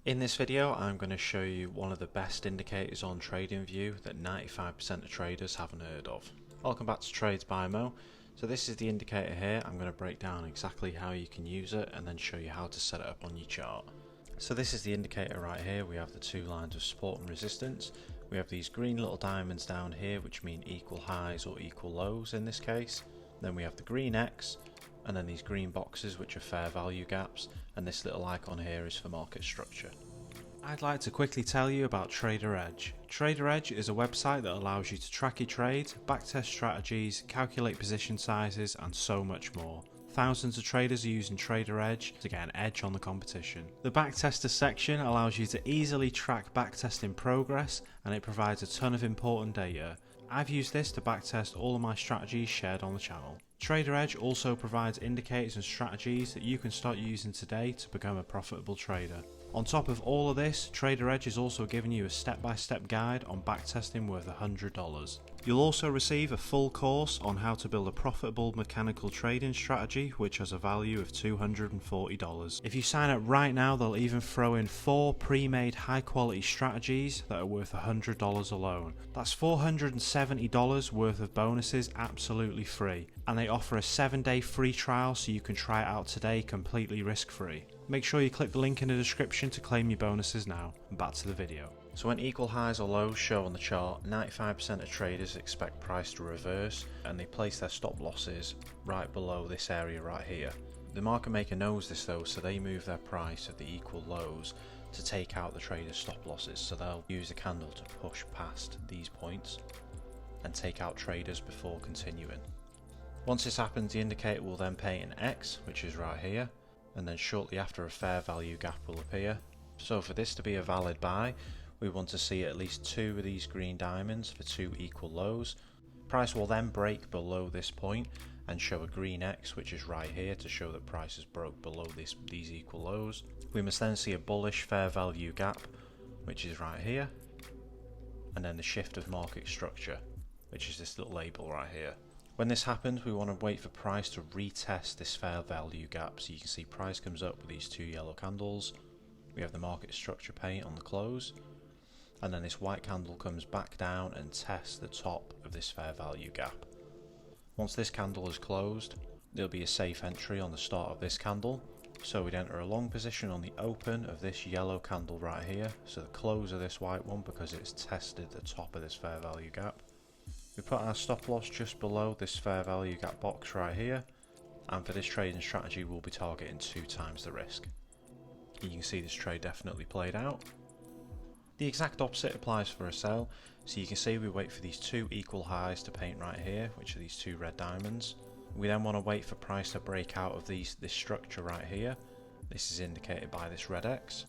In this video, I'm going to show you one of the best indicators on TradingView that 95% of traders haven't heard of. Welcome back to Trades by Mo. So this is the indicator here. I'm going to break down exactly how you can use it and then show you how to set it up on your chart. So this is the indicator right here. We have the two lines of support and resistance. We have these green little diamonds down here which mean equal highs or equal lows in this case. Then we have the green X, and then these green boxes which are fair value gaps, and this little icon here is for market structure. I'd like to quickly tell you about TraderEdge. TraderEdge is a website that allows you to track your trades, backtest strategies, calculate position sizes and so much more. Thousands of traders are using TraderEdge to get an edge on the competition. The backtester section allows you to easily track backtesting progress, and it provides a ton of important data. I've used this to backtest all of my strategies shared on the channel. TraderEdge also provides indicators and strategies that you can start using today to become a profitable trader. On top of all of this, TraderEdge is also giving you a step-by-step guide on backtesting worth $100. You'll also receive a full course on how to build a profitable mechanical trading strategy which has a value of $240. If you sign up right now, they'll even throw in 4 pre-made high-quality strategies that are worth $100 alone. That's $470 worth of bonuses absolutely free, and they offer a 7-day free trial so you can try it out today completely risk-free. Make sure you click the link in the description to claim your bonuses now. Back to the video. So when equal highs or lows show on the chart, 95% of traders expect price to reverse and they place their stop losses right below this area right here. The market maker knows this though, so they move their price of the equal lows to take out the trader's stop losses. So they'll use the candle to push past these points and take out traders before continuing. Once this happens, the indicator will then paint an X, which is right here, and then shortly after a fair value gap will appear. So for this to be a valid buy, we want to see at least 2 of these green diamonds for 2 equal lows. Price will then break below this point and show a green X, which is right here, to show that price has broke below these equal lows. We must then see a bullish fair value gap, which is right here, and then the shift of market structure, which is this little label right here. When this happens, we want to wait for price to retest this fair value gap. So you can see price comes up with these 2 yellow candles. We have the market structure paint on the close, and then this white candle comes back down and tests the top of this fair value gap. Once this candle is closed, there'll be a safe entry on the start of this candle. So we'd enter a long position on the open of this yellow candle right here, so the close of this white one, because it's tested the top of this fair value gap. We put our stop loss just below this fair value gap box right here, and for this trading strategy we'll be targeting 2 times the risk. You can see this trade definitely played out. The exact opposite applies for a sell, so you can see we wait for these 2 equal highs to paint right here, which are these 2 red diamonds. We then want to wait for price to break out of this structure right here. This is indicated by this red X.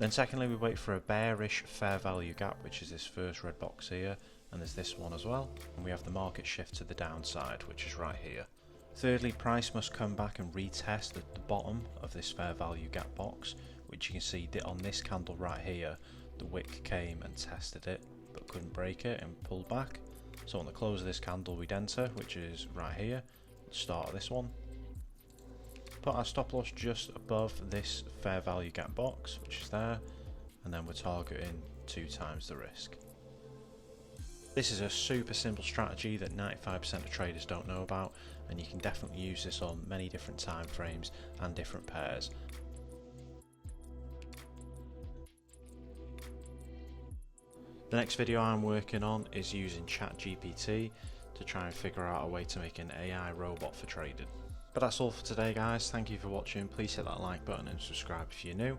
Then secondly, we wait for a bearish fair value gap, which is this first red box here, and there's this one as well, and we have the market shift to the downside, which is right here. Thirdly, price must come back and retest at the bottom of this fair value gap box, which you can see on this candle right here. The wick came and tested it but couldn't break it and pulled back. So on the close of this candle we'd enter, which is right here, the start of this one. Put our stop loss just above this fair value gap box, which is there, and then we're targeting 2 times the risk. This is a super simple strategy that 95% of traders don't know about, and you can definitely use this on many different time frames and different pairs. The next video I'm working on is using ChatGPT to try and figure out a way to make an AI robot for trading. But that's all for today guys, thank you for watching, please hit that like button and subscribe if you're new.